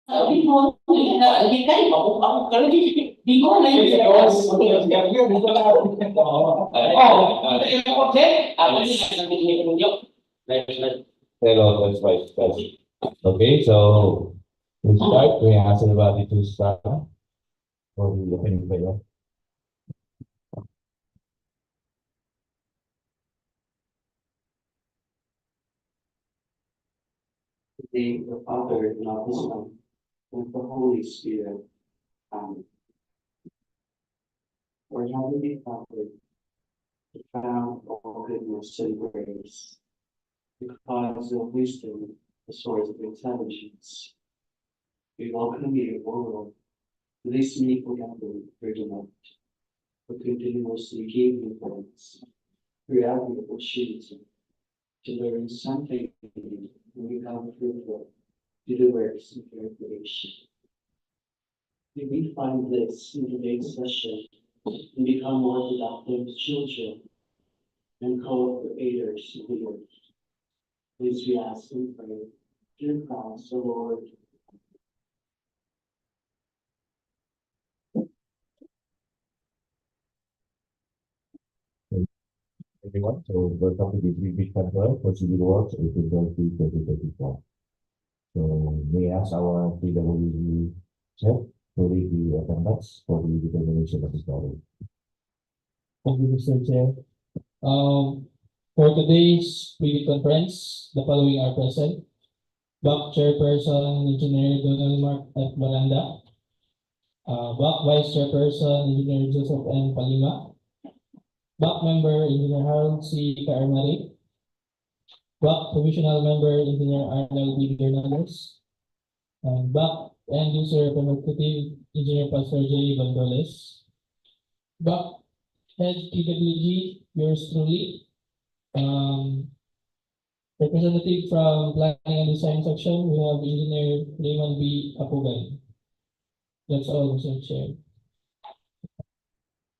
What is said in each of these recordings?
Sabi mo, hindi kayo, ako talaga, di ko na yung Hello, that's right. Okay, so we start. We ask everybody to start. Or the opening prayer. The Father, and of the Son, and the Holy Spirit. Amen. Our Heavenly Father, the fount of all goodness and grace, the cause of wisdom, the source of intelligence, we welcome you, O Lord, to this meaningful gathering for tonight, for continuously giving thanks, throughout the opportunity to learn something and become fruitful to the works of your creation. May we find this in today's session and become more productive children and co-creators of the earth. Please we ask and pray through Christ the Lord. Everyone, so welcome to the big control for civil works April 2024. So we ask our PWH chef to read the attendance for the determination of the story. Thank you, Mr. Chair. For today's pre-conference, the following are present. BAC Chairperson, Engineer Donald Mark F. Baranda. BAC Vice Chairperson, Engineer Joseph N. Palima. BAC Member, Engineer Harold C. Kaarmari. BAC Provisional Member, Engineer Arnold B. Hernandez. And BAC End User Representative, Engineer Pastor J. Bandoles. BAC Head PWG, yours truly. Representative from Planning and Design section, we have Engineer Raymond B. Apugay. That's all, Mr. Chair.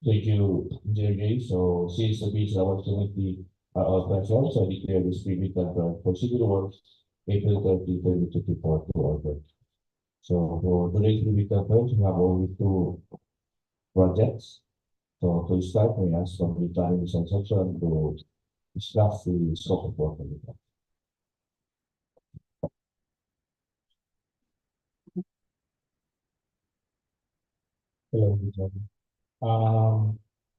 Thank you, Engineer. So since the beach opportunity are all present, so I declare this pre conference for civil works April 30, 2024 to order. So for today's pre conference, we have only two projects. So to start, we ask from the planning design section to discuss the scope of work. Hello,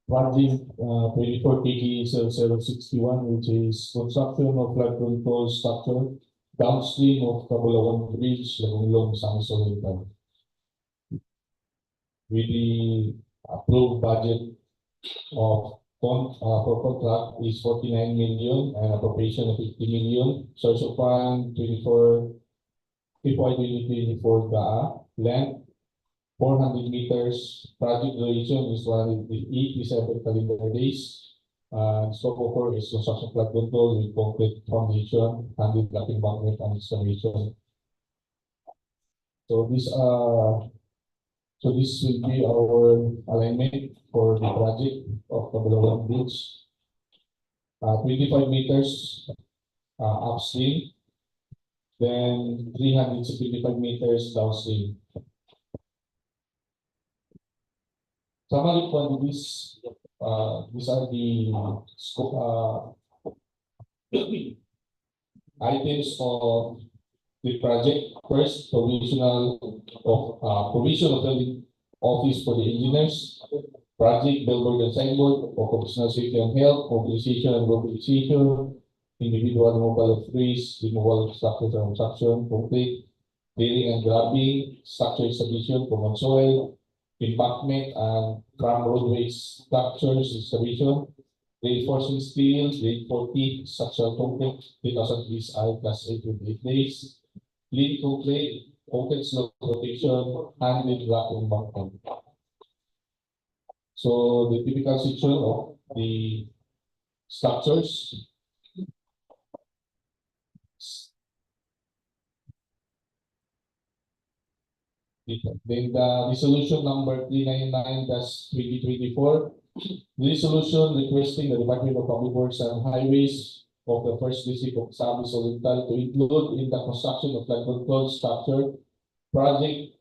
project 24 KG 0061, which is construction of flood control structure downstream of Cabulawan Bridge, Lagonglong, Misamis Oriental. With the approved budget of for contract is 49 million and appropriation of 50 million. Source of fund 24 FY 2024 GAA. Length 400 meters. Project duration is 187 calendar days. Scope of work is construction flood control with concrete foundation, handed block embankment and installation. So this will be our alignment for the project of Cabulawan Bridge. 25 meters upstream, then 375 meters downstream. Summary quantities, these are the scope items of the project. First, provision of the office for the engineers, project billboard and signboard, occupational safety and health, mobilization and mobilization, individual removal of trees, removal of structures and construction, complete, clearing and grabbing, structure installation, common soil, embankment and tram roadway structures installation, reinforcing steel, grade 40, structural concrete, 3,000 PSI plus 8 days, lead concrete, concrete slope protection, handled block embankment. So the typical section of the structures. Then the resolution number 399-2024, resolution requesting the Department of Public Works and Highways of the First District of Misamis Oriental to include in the construction of flood control structure project,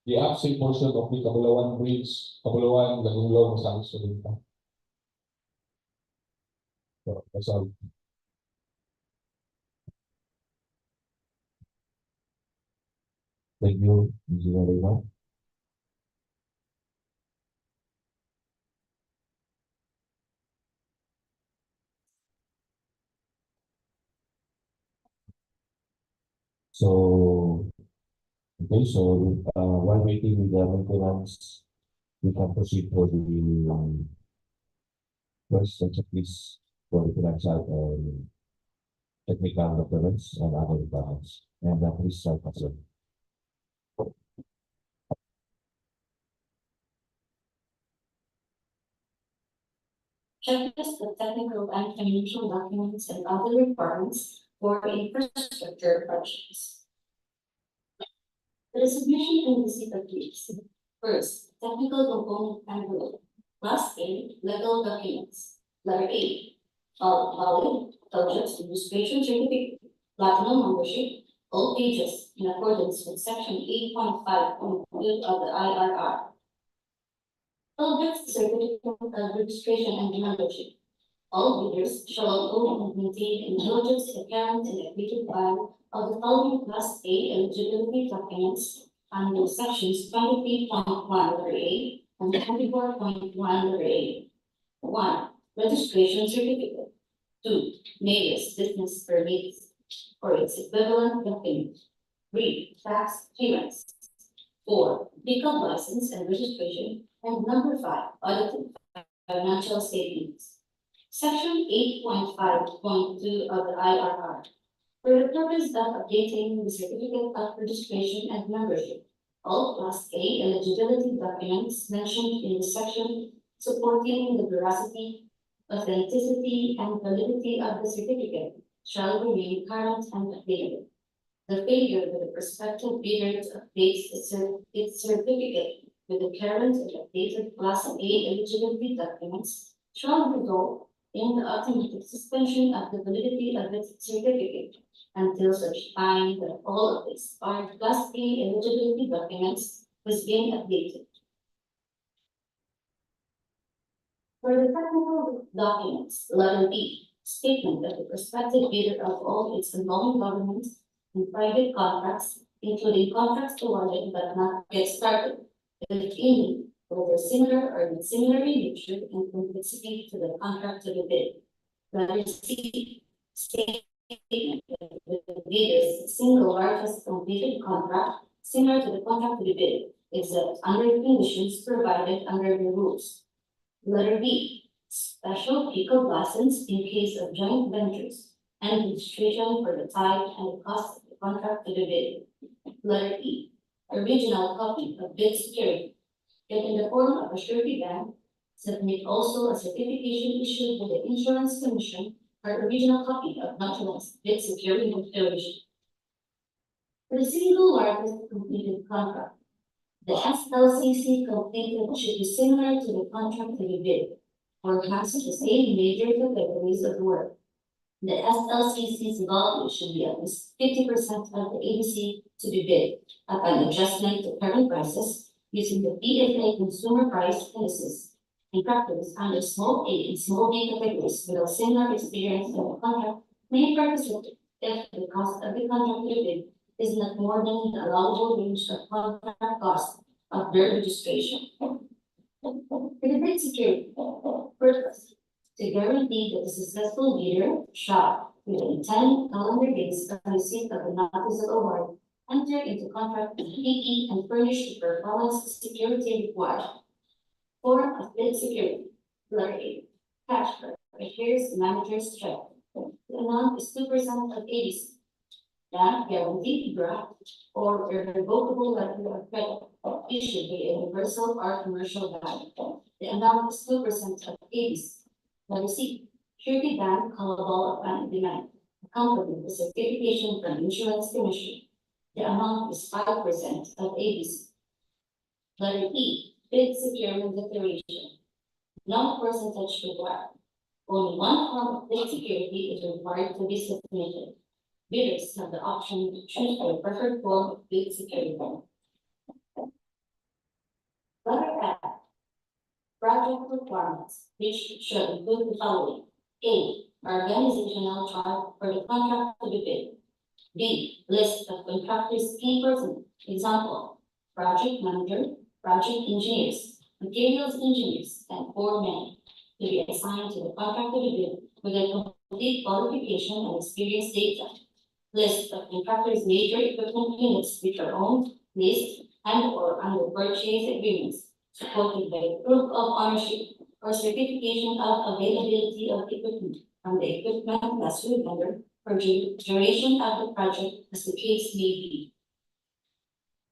the upstream portion of the Cabulawan Bridge, Cabulawan, Lagonglong, Misamis Oriental. So, that's all. Thank you, Engineer Lima. So, okay, so while waiting with the maintenance, we can proceed for the first checklist for the financial and technical documents and other requirements. And please start, Pastor. Checklist of technical and financial documents and other requirements for infrastructure projects. The submission and receipt of these. First, technical component envelope. Class A, legal documents. Letter A, valid, subject to registration certificate, platinum membership, all pages in accordance with section 8.5.2 of the IRR. Subject to certificate of registration and membership. All bidders shall own and maintain intelligence, account, and updated file of the following Class A eligibility documents under sections 23.1 letter A and 24.1 letter A. 1. Registration certificate. 2. Mayor's business permits or its equivalent document. 3. Tax clearance. 4. Vehicle license and registration. And number 5. Audited financial statements. Section 8.5.2 of the IRR. For the purpose of updating the certificate of registration and membership, all Class A eligibility documents mentioned in the section supporting the veracity, authenticity, and validity of the certificate shall remain current and updated. The failure of the prospective bidder to update its certificate with the current and updated Class A eligibility documents shall result in the automatic suspension of the validity of its certificate until such time that all of the expired Class A eligibility documents was being updated. For the technical documents, letter B, statement that the prospective bidder of all its involving government and private contracts, including contracts awarded but not yet started, if any, whether similar or not similar in nature and complexity to the contract to be bid. Letter C, statement that the bidder's single largest completed contract similar to the contract to be bid, except under conditions provided under the rules. Letter B, special vehicle license in case of joint ventures and registration for the type and the cost of the contract to be bid. Letter E, original copy of bid security, and in the form of a surety bond, submit also a certification issued by the Insurance Commission or original copy of notarized bid security declaration. For the single largest completed contract, the SLCC completed should be similar to the contract to be bid, or has the same major categories of work. The SLCC's value should be at least 50% of the ABC to be bid upon adjustment to current prices using the PFA consumer price indices and practice under small a and small b categories without similar experience in the contract may participate if the cost of the contract to be bid is not more than the allowable range of contract cost of their registration. For the bid security purpose, to guarantee that the successful bidder shall, within 10 calendar days of receipt of the notice of award, enter into contract with PE and furnish the performance security required. Form of bid security. Letter A. Cash for here's the manager's check. The amount is 2% of ABC. That guaranteed draft or irrevocable letter of credit issued by a universal or commercial bank. The amount is 2% of ABC. Letter C. Surety bond callable upon demand, accompanied with certification from Insurance Commission. The amount is 5% of ABC. Letter E. Bid securement declaration. No percentage required. Only one form of bid security is required to be submitted. Bidders have the option to choose their preferred form of bid security. Letter F. Project requirements, which should include the following. A. Organizational chart for the contract to be bid. B. List of contractors' key personnel. Example, project manager, project engineers, materials engineers, and foremen to be assigned to the contract to be bid with a complete qualification and experience data. List of contractors' major equipment units which are owned, leased, and or under purchase agreements, supported by proof of ownership or certification of availability of equipment from the equipment lessor vendor for duration of the project as the case may be.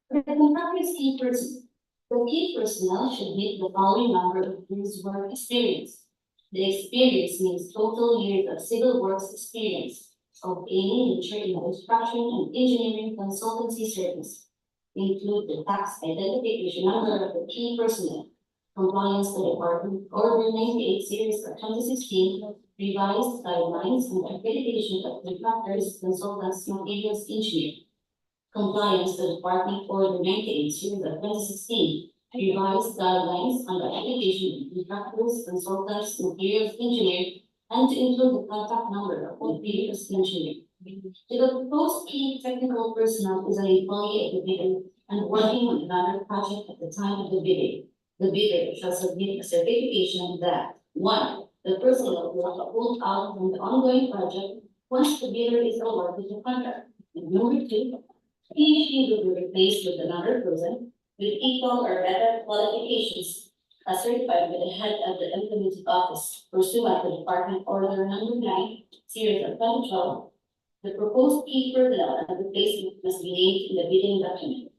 For the contractor's key personnel, the key personnel should meet the following number of years work experience. The experience means total years of civil works experience of any nature in construction and engineering consultancy service. Include the tax identification number of the key personnel, compliance to the Order 98 Series of 2016, revised guidelines and accreditation of contractors, consultants, materials engineer, compliance to Department Order 98 Series of 2016, revised guidelines on the accreditation of contractors, consultants, materials engineer, and to include the contact number of materials engineer. To the proposed key technical personnel is an employee of the bidder and working on another project at the time of the bidding. The bidder shall submit a certification that 1. The personnel will be pulled out from the ongoing project once the bidder is awarded the contract. And number 2, he/she will be replaced with another person with equal or better qualifications as certified by the head of the implementing office pursuant to Department Order number 9, Series of 2012. The proposed key personnel and replacement must be named in the bidding document.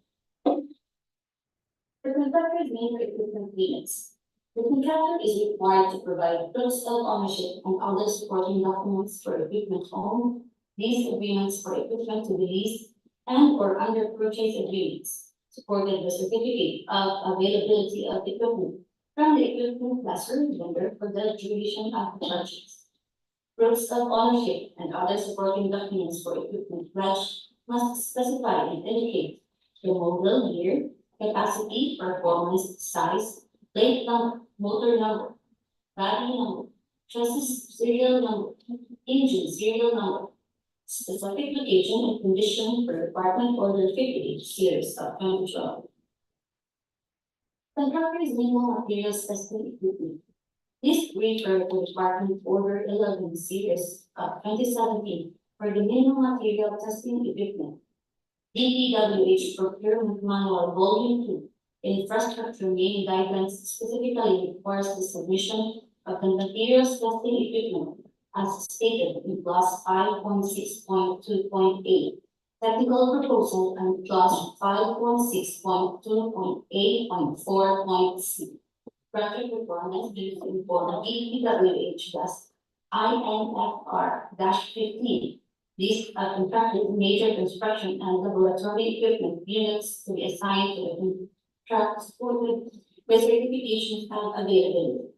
The contractor's name for equipment units. The contractor is required to provide proofs of ownership and other supporting documents for equipment owned, lease agreements for equipment to be leased, and or under purchase agreements, supported by certificate of availability of equipment from the equipment lessor vendor for the duration of the purchase. Proofs of ownership and other supporting documents for equipment pledged must specify and indicate the model, year, capacity, performance, size, plate number, motor number, battery number, chassis serial number, engine serial number, specific location and condition for Department Order 58 Series of 2012. Contractor's minimum materials testing equipment. This refer to Department Order 11 Series of 2017 for the minimum material testing equipment. DPWH Procurement Manual Volume 2 Infrastructure Main Guidelines specifically requires the submission of the materials testing equipment as stated in clause 5.6.2.8 technical proposal and clause 5.6.2.8.4.c. Project requirements used in form DPWH-INFR-15. These are contracted major construction and laboratory equipment units to be assigned to the contract supported with certifications and availability.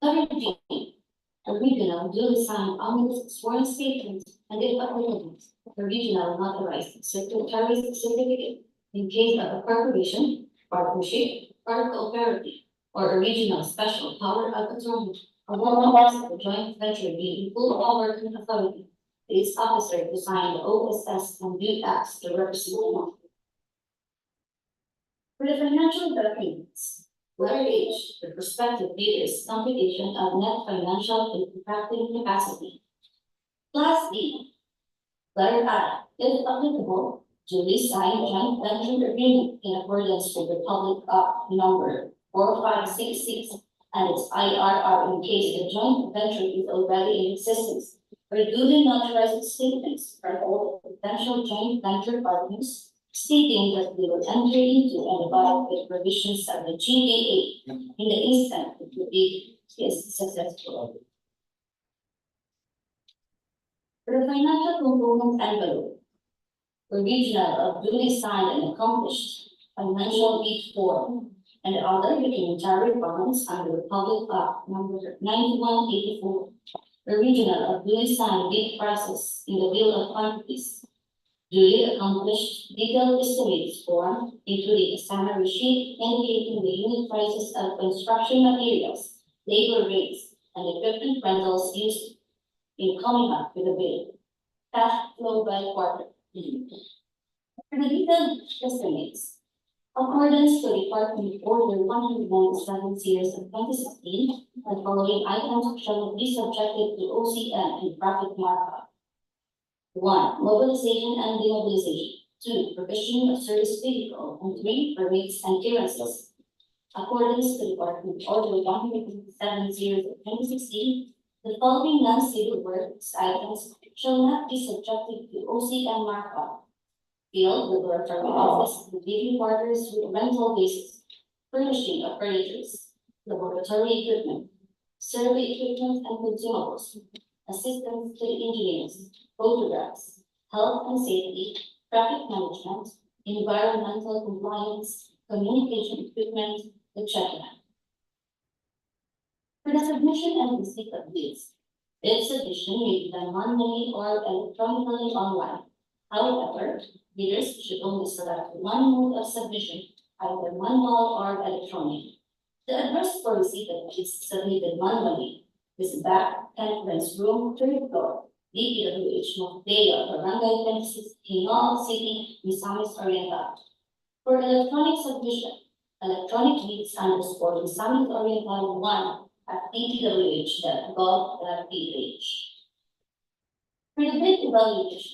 Letter G. A regional duly signed omnibus sworn statement and if applicable, the regional notarized secretary's certificate in case of a corporation, partnership, or cooperative, or a regional special power of attorney, or one members of the joint venture being full power and authority, its officer to sign the OSS and do acts to represent them. For the financial documents, letter H, the prospective bidder's computation of net financial and contracting capacity. Class D, letter I, if applicable, duly signed joint venture agreement in accordance with the Public Act number 4566 and its IRR in case the joint venture is already in existence, or duly notarized statements from all potential joint venture partners stating that they will enter into and abide with provisions of the GAA in the instant that the bid is successful. For the financial component envelope, original of duly signed and accomplished financial bid form and other documentary bonds under the Public Act number 9184 original of duly signed bid prices in the bill of quantities, duly accomplished detailed estimates form, including a summary sheet indicating the unit prices of construction materials, labor rates, and equipment rentals used in coming up with a bid. Cash flow by quarter. For the detailed estimates, accordance to Department Order 197 series of 2016, the following items shall be subjected to OCM and profit markup. 1. Mobilization and demobilization. 2. Provision of service vehicle. And 3. Permits and clearances. Accordance to Department Order 197 series of 2016, the following non-civil works items shall not be subjected to OCM markup. Field laboratory office, living quarters with rental basis, furnishing of furniture, laboratory equipment, survey equipment and consumables, assistance to the engineers, photographs, health and safety, traffic management, environmental compliance, communication equipment, etc. For the submission and receipt of bids, bid submission may be done manually or electronically online. However, bidders should only select one mode of submission, either manual or electronic. The address for receipt of bids submitted manually is back conference room, 3rd floor, DPWH Misamis Barangay 26, City, Misamis Oriental. For electronic submission, electronic bids _ Misamis Oriental 1 at dpwh.gov.ph. For the bid evaluation,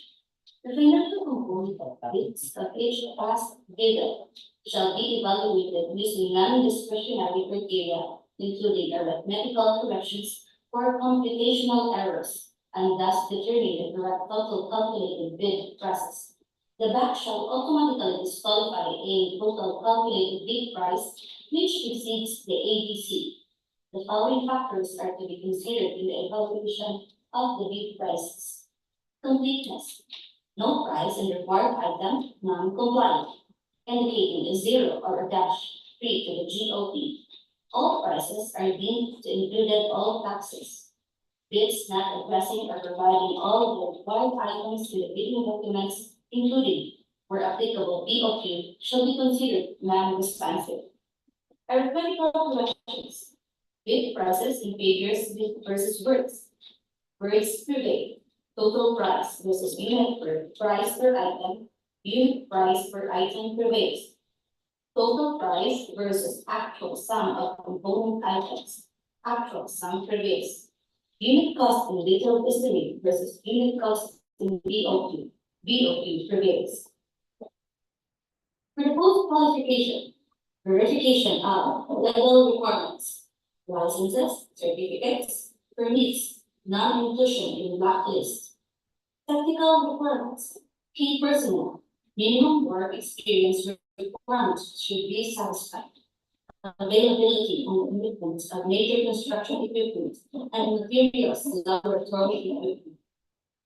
the financial component of bids of each past bidder shall be evaluated using non-discretionary criteria, including arithmetical corrections for computational errors, and thus determine the correct total calculated bid prices. The bank shall automatically disqualify a total calculated bid price which exceeds the ABC. The following factors are to be considered in the evaluation of the bid prices. Completeness. No price in required item non-compliant, indicating a 0 or a dash 3 to the GOP. All prices are deemed to include all taxes. Bids not addressing or providing all of the required items to the bidding documents, including, where applicable, BOQ, shall be considered non-responsive. Arithmetical corrections. Bid prices in figures versus words. Words prevail. Total price versus unit price per item, unit price per item prevails. Total price versus actual sum of component items, actual sum prevails. Unit cost in detailed estimate versus unit cost in BOQ, BOQ prevails. For the post-qualification, verification of legal requirements, licenses, certificates, permits, non-inclusion in blacklist. Technical requirements, key personnel, minimum work experience requirements should be satisfied. Availability and commitment of major construction equipment and materials, laboratory equipment.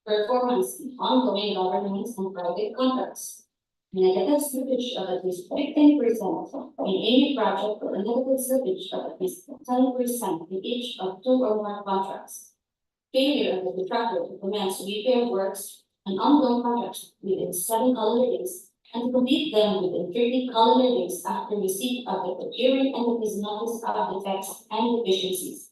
Performance in ongoing government and private contracts. Negative slippage of at least 15% in any project or negative slippage of at least 10% in each of 2 or more contracts. Failure of the contractor to commence repair works and ongoing contracts within 7 calendar days and to complete them within 30 calendar days after receipt of the procuring entity's notice of defects and deficiencies.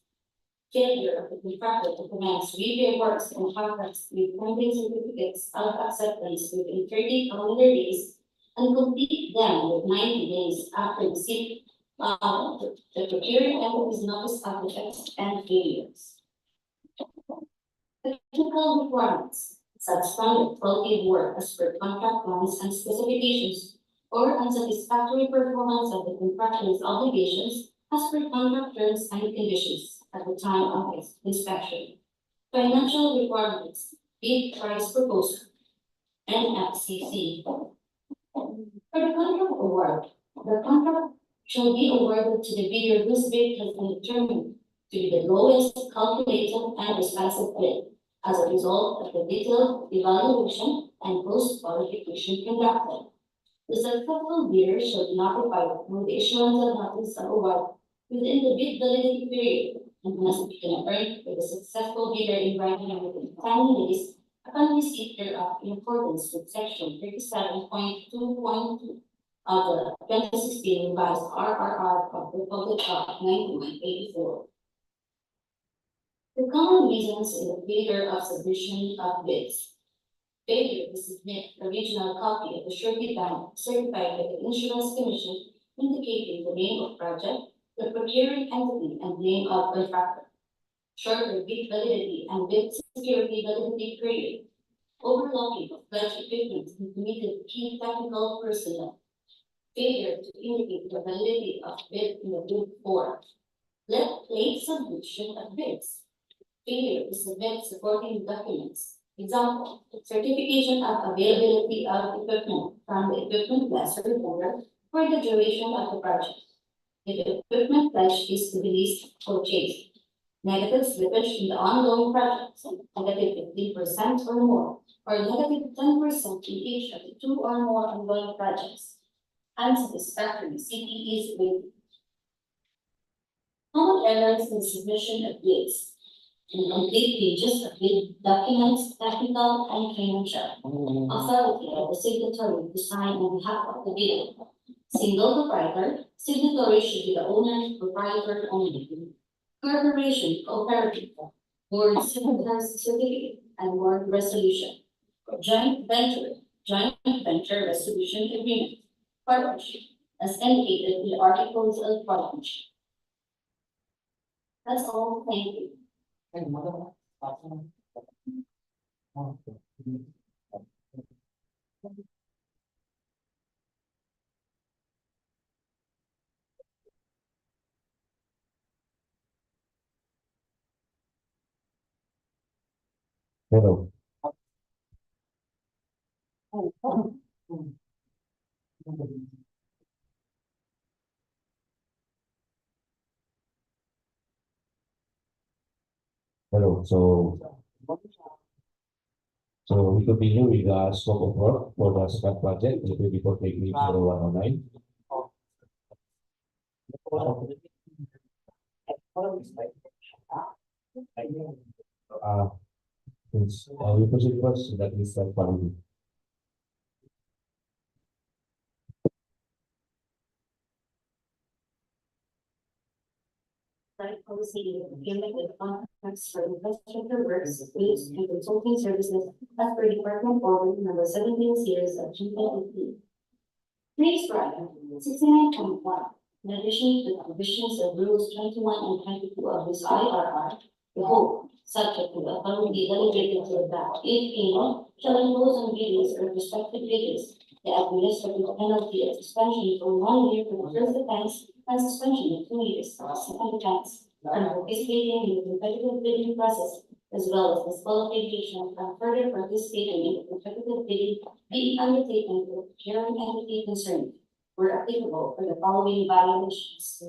Failure of the contractor to commence repair works and contracts with pending certificates of acceptance within 30 calendar days and complete them with 90 days after receipt of the procuring entity's notice of defects and failures. Technical requirements, substandard quality of work as per contract plans and specifications, or unsatisfactory performance of the contractor's obligations as per contract terms and conditions at the time of inspection. Financial requirements, bid price proposal, NFCC. For the contract award, the contract shall be awarded to the bidder whose bid has been determined to be the lowest calculated and responsive bid as a result of the detailed evaluation and post-qualification conducted. The successful bidder shall be notified through the issuance of notice of award within the bid validity period and must be confirmed with a successful bidder in writing and within 10 days upon receipt thereof in accordance with section 37.2.2 of the 2016 revised RRR of the Republic of 1984. The common reasons in the favor of submission of bids. Failure to submit a original copy of the surety bond certified by the Insurance Commission indicating the name of project, the procuring entity, and name of contractor. Shorter bid validity and bid security validity period. Overlooking of pledged equipment and committed key technical personnel. Failure to indicate the validity of bid in the bid form. Late submission of bids. Failure to submit supporting documents. Example, certification of availability of equipment from the equipment lessor vendor for the duration of the project. If the equipment pledge is to be leased or changed. Negative slippage in the ongoing projects, negative 15% or more, or negative 10% in each of the 2 or more ongoing projects. Unsatisfactory CPE's rating. Common errors in submission of bids. Incomplete pages of bid documents, technical and financial. Authority of the signatory to sign on behalf of the bidder. Single proprietor, signatory should be the owner, proprietor only. Corporation, cooperative, board certificate, and board resolution. Joint venture resolution agreement. Partnership, as indicated in the articles of partnership. That's all, thank you. Hello. Hello, so we continue with the scope of work for the second project, the 24 Technique 0109. We proceed first, that is the quality. Right policy procurement with contracts for infrastructure works, routes, and consulting services as per Department Order number 17 series of 2018. Please write 69.1. In addition to the provisions of rules 21 and 22 of this IRR, the whole, subject to the authority delegated to the back, if any, shall impose on bidders or prospective bidders the administrative penalty of suspension for 1 year for the first offense and suspension of 2 years for the second offense, and participating in the competitive bidding process, as well as disqualification from further participating in the competitive bidding being undertaken for the procuring entity concerned, were applicable for the following violations.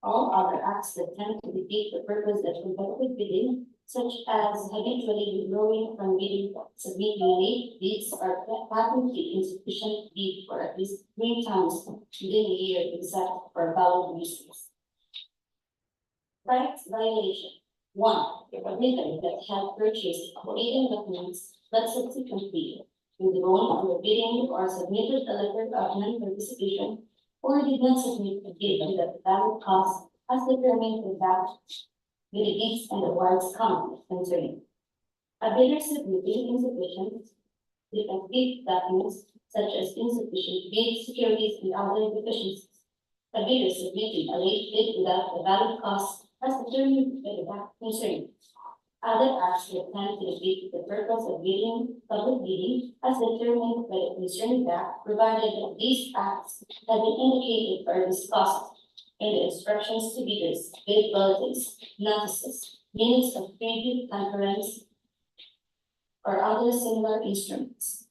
All other acts that tend to defeat the purpose of competitive bidding, such as habitually withdrawing from bidding, submitting late bids, or patently insufficient bid for at least 3 times within a year except for valid reasons. Rights violation. 1. The bidder that had purchased operating documents but subsequently withdrawn from the bidding or submitted a letter of non-participation or did not submit a bid without the valid cost as determined in that with the bids and awards count concerning. A bidder submitting insufficient incomplete documents such as insufficient bid securities and other deficiencies. A bidder submitting a late bid without a valid cost as determined by the back concerned. Other acts that tend to defeat the purpose of bidding, public bidding, as determined by the concerned back, provided that these acts have been indicated or discussed in the instructions to bidders, bid bulletins, notices, minutes of preview conference, or other similar instruments.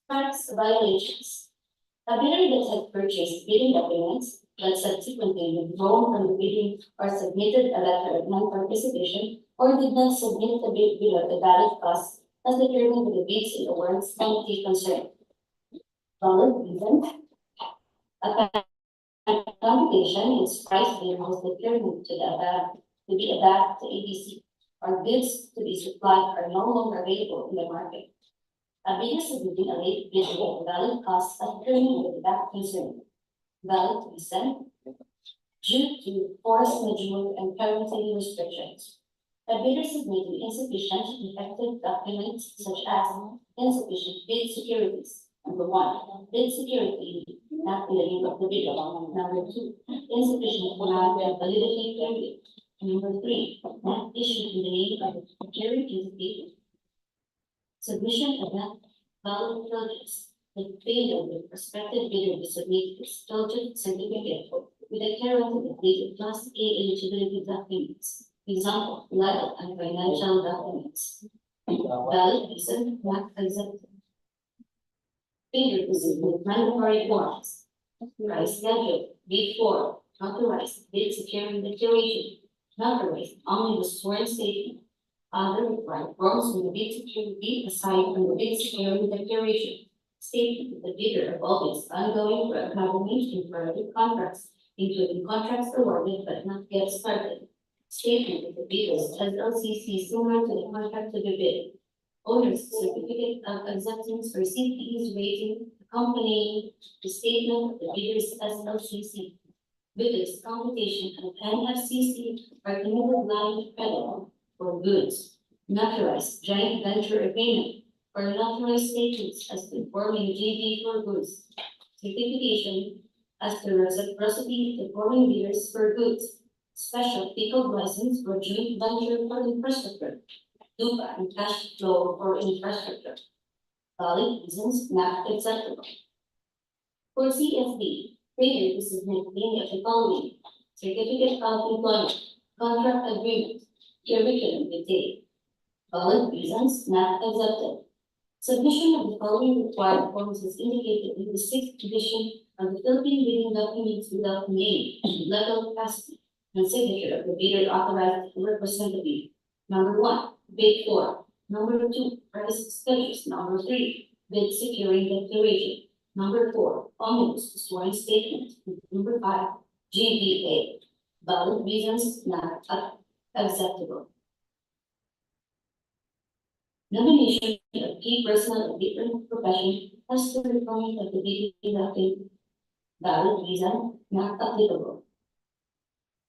Tax violations. A bidder that had purchased bidding documents but subsequently withdrawn from the bidding or submitted a letter of non-participation or did not submit a bid without a valid cost as determined by the bids and awards committee concerned. Valid reason. A computation is price being was determined to be above to ABC, or goods to be supplied are no longer available in the market. A bidder submitting a late bid with a valid cost of determining the back concern, valid to be sent due to force majeure and currency restrictions. A bidder submitting insufficient effective documents such as insufficient bid securities. Number one, bid security not in the name of the bidder. Number two, insufficient amount of validity period. Number three, not issued in the name of the procuring entity. Submission of not valid projects. The failure of the prospective bidder to submit its project certificate with a guarantee of the Class A eligibility documents. Example, legal and financial documents. Valid reason not accepted. Failure to submit mandatory forms. Price schedule, bid for, authorized bid securing declaration, notarized omnibus sworn statement. Other required forms from the bid security aside from the bid securing declaration. Statement that the bidder involves ongoing government in private contracts, including contracts awarded but not yet started. Statement that the bidder's LLCC similar to the contract to be bid. Owner's certificate of acceptance or CPE's rating accompanying the statement of the bidder's SLCC. Bidder's computation of NFCC or committed line of credit for goods. Notarized joint venture agreement or notarized statements as informing JV for goods. Certification as the reciprocity of the foreign bidders for goods. Special pick-up license for joint venture for infrastructure. DUPA and cash flow for infrastructure. Valid reasons not acceptable. For CFD, failure to submit any of the following: certificate of employment, contract agreement, curriculum vitae. Valid reasons not accepted. Submission of the following required forms is indicated in the 6th edition of the Philippine bidding documents without name, legal capacity, and signature of the bidder authorized representative. Number one, bid for. Number two, price schedules. Number three, bid securing declaration. Number four, omnibus sworn statement. Number five, GVA. Valid reasons not acceptable. Nomination of key personnel of different profession as per the requirement of the bidding document. Valid reason not applicable.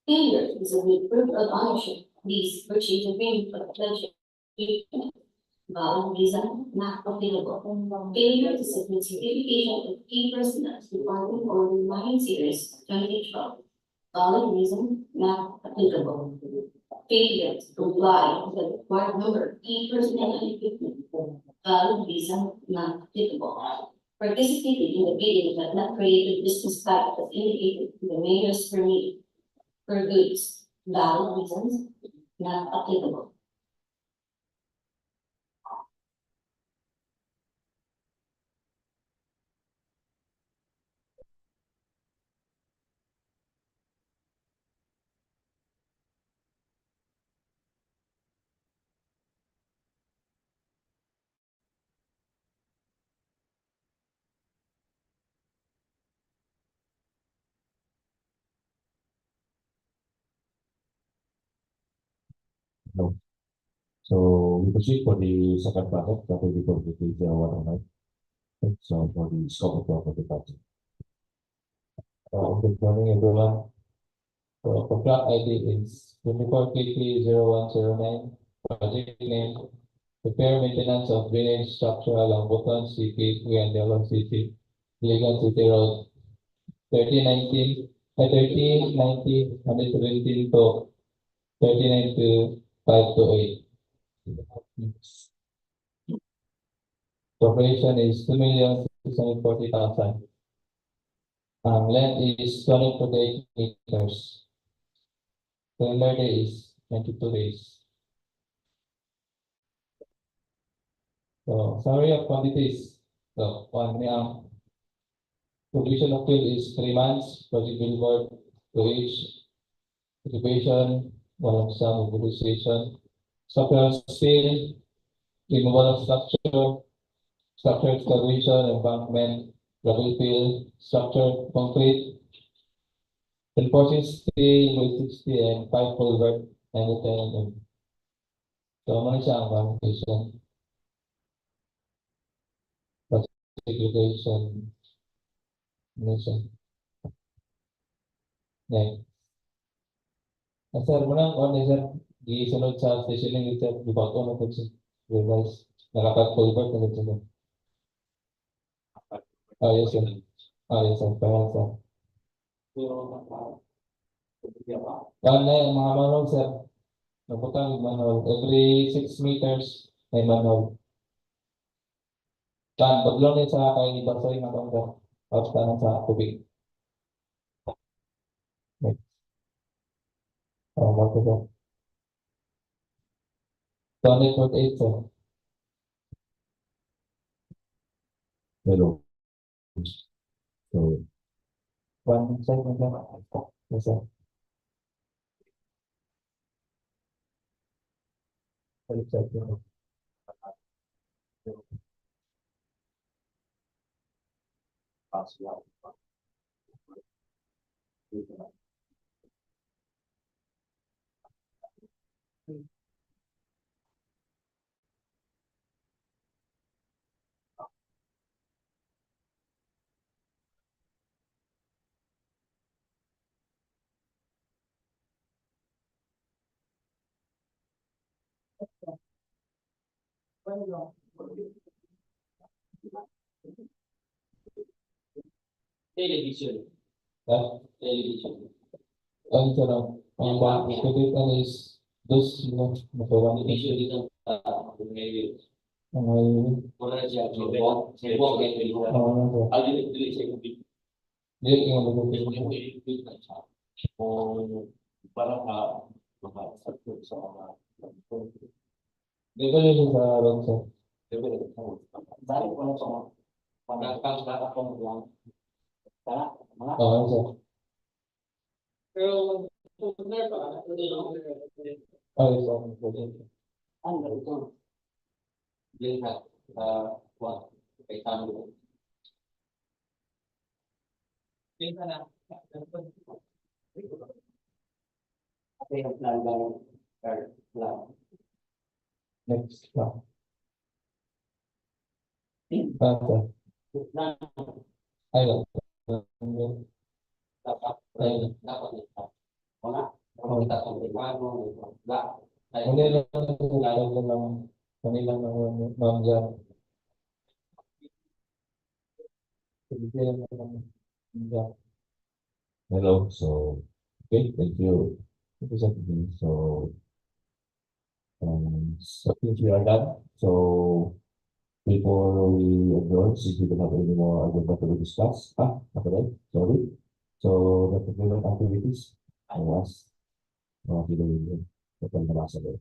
Failure to submit proof of ownership, lease, purchase agreement for pledge. Valid reason not applicable. Failure to submit certification of key personnel department or relying series 2012. Valid reason not applicable. Failure to comply with the required number of key personnel and equipment. Valid reason not applicable. Participating in the bidding but not created business type as indicated in the mayor's permit for goods. Valid reasons not applicable. No. So we proceed for the second project, that will be for the DPWH. So for the scope of the project. Good morning, everyone. So contract ID is 24KT0109. Project name: repair maintenance of drainage structure along Butuan City-Iligan City-Iligan City Road 3090 117 to 39 528. Population is 2,640,000. Length is 248 meters. Calendar day is 92 days. So summary of quantities. So completion of field is 3 months. Project billboard to each occupation, one of some mobilization. Structural steel, removal of structure, structure excavation, embankment, gravel fill, structure, concrete, Enforcing stay, 60 and 5 culvert and return. So, ano siya ang communication? Segregation. Ano siya? Next. Sir, muna ang sir, isunod sa stationing sir, di ba ito na po siya? Revise. Nakakat culvert na ito sir. Yes sir. Yes sir. Kaya sir. Yan na yung mga manhole sir. Naputang manhole. Every 6 meters may manhole. Yan, paglaw na sa kay Basoy na kong sir. Tapos tanong sa tubig. Next. Bago sir. 248 sir. Hello. So, One second sir. Yes sir. Balik sir. Television. Television. Ang sir, ang bang is those, nakuha Television dito. Maybe. ang Wala siya. Sidewalk. Sidewalk. Dili siya yung big. Dili yung O para makasakto sa mga. dito yun sa road sir. Dahil ko na sa mga. Pagkakang bata ko lang. Tara. Mga. Sir. Pero kung meron pa, Yes sir. ano ito? Yung what? Kay Tano. Tingnan na. Kasi ang plan lang. Next. Sir. Ayun. Dapat wala. Kita sa ano, wala. Kanilang mangga. hello. So, okay, thank you. So, since we are done, so before we adjourn, since we don't have any more agenda to discuss, okay, sorry. So, the procurement activities, I ask, mga pinagin, kapag nabasa ko.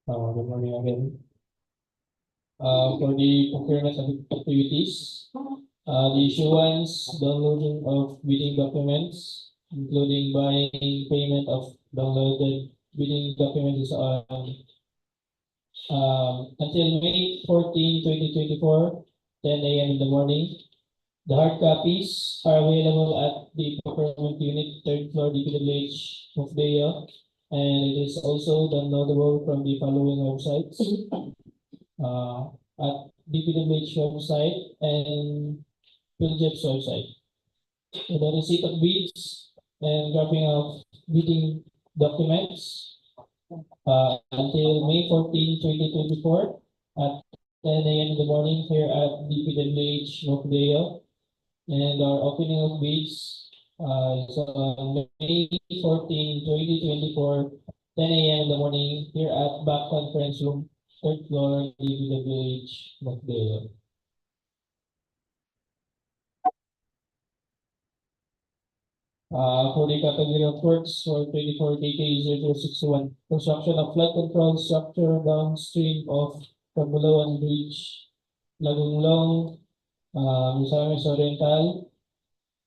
Good morning again. For the procurement activities, the issuance, downloading of bidding documents, including buying, payment of downloaded bidding documents is on until May 14, 2024, 10 a.m. in the morning. The hard copies are available at the procurement unit, 3rd floor, DPWH of DEO, and it is also downloadable from the following websites. At DPWH website and PhilJEP's website. So the receipt of bids and dropping of bidding documents until May 14, 2024 at 10 a.m. in the morning here at DPWH Mokdeo. And our opening of bids is on May 14, 2024, 10 a.m. in the morning here at Back Conference Room, 3rd floor, DPWH Mokdeo. For the category of works for 24 KK 0061, construction of flood control structure downstream of Cabulawan Bridge, Lagonglong, Misamis Oriental.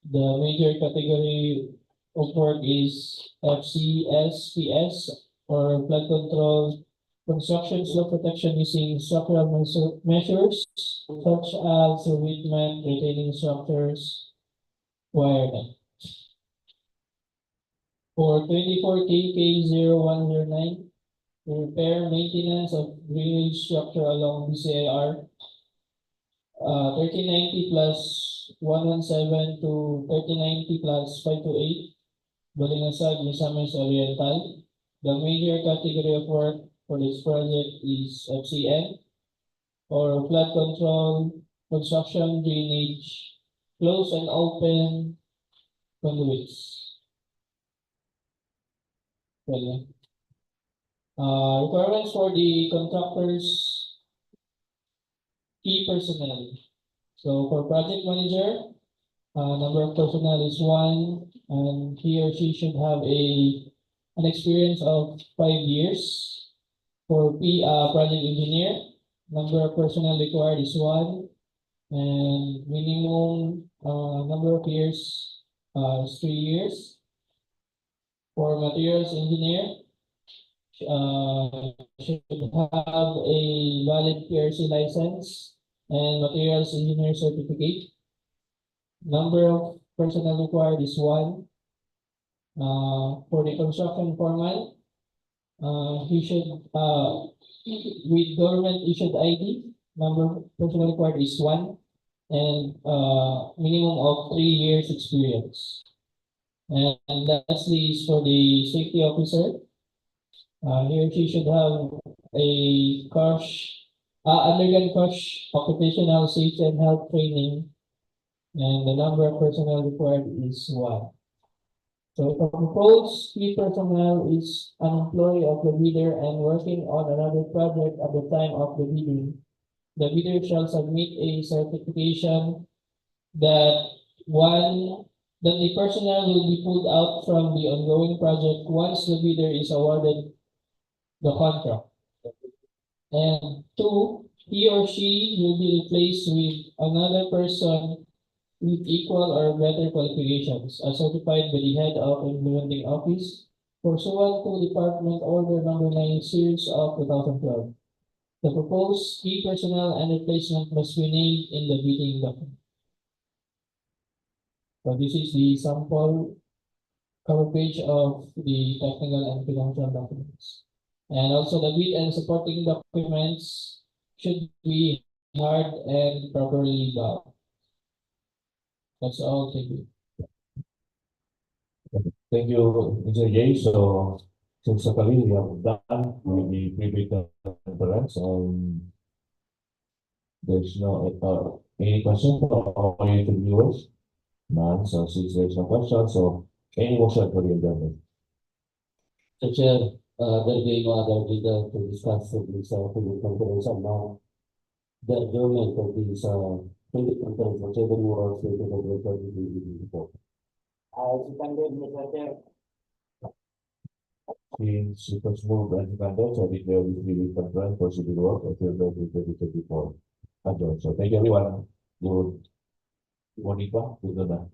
The major category of work is FCSPS or flood control construction slope protection using structural measures such as reweavement, retaining structures, wiring. For 24 KK0109, repair maintenance of drainage structure along BCIR 1390 plus 117 to 1390 plus 528, Balingasag, Misamis Oriental. The major category of work for this project is FCN, or flood control, construction, drainage, close and open conduits. Requirements for the contractors, key personnel. So for project manager, number of personnel is 1, and he or she should have an experience of 5 years. For project engineer, number of personnel required is 1, and minimum number of years is 3 years. For materials engineer, should have a valid PRC license and materials engineer certificate. Number of personnel required is 1. For the construction foreman, he should, with government issued ID, number of personnel required is 1, and minimum of 3 years experience. And lastly is for the safety officer. He or she should have a undergone occupational safety and health training, and the number of personnel required is 1. So the proposed key personnel is an employee of the bidder and working on another project at the time of the bidding. The bidder shall submit a certification that the personnel will be pulled out from the ongoing project once the bidder is awarded the contract. And 2, he or she will be replaced with another person with equal or better qualifications, as certified by the head of implementing office, pursuant to Department Order Number 9 Series of 2012. The proposed key personnel and replacement must be named in the bidding document. So this is the sample cover page of the technical and financial documents. And also the bid and supporting documents should be hard and properly bound. That's all. Thank you. Thank you, Mr. Jay. So, since Sakali, we have done with the pre-bid conference, there's no any questions from our viewers? None. So, since there's no questions, so any motion for the agenda? So, Chair, there being no other data to discuss this public conference and now the adjournment of this public conference, whichever was stated of the report. Seconded, Mr. Chair. Since it was moved and seconded, so I declare this pre-bid conference for city work until 2024. Adjourned. So, thank you everyone. Good morning pa. Good night.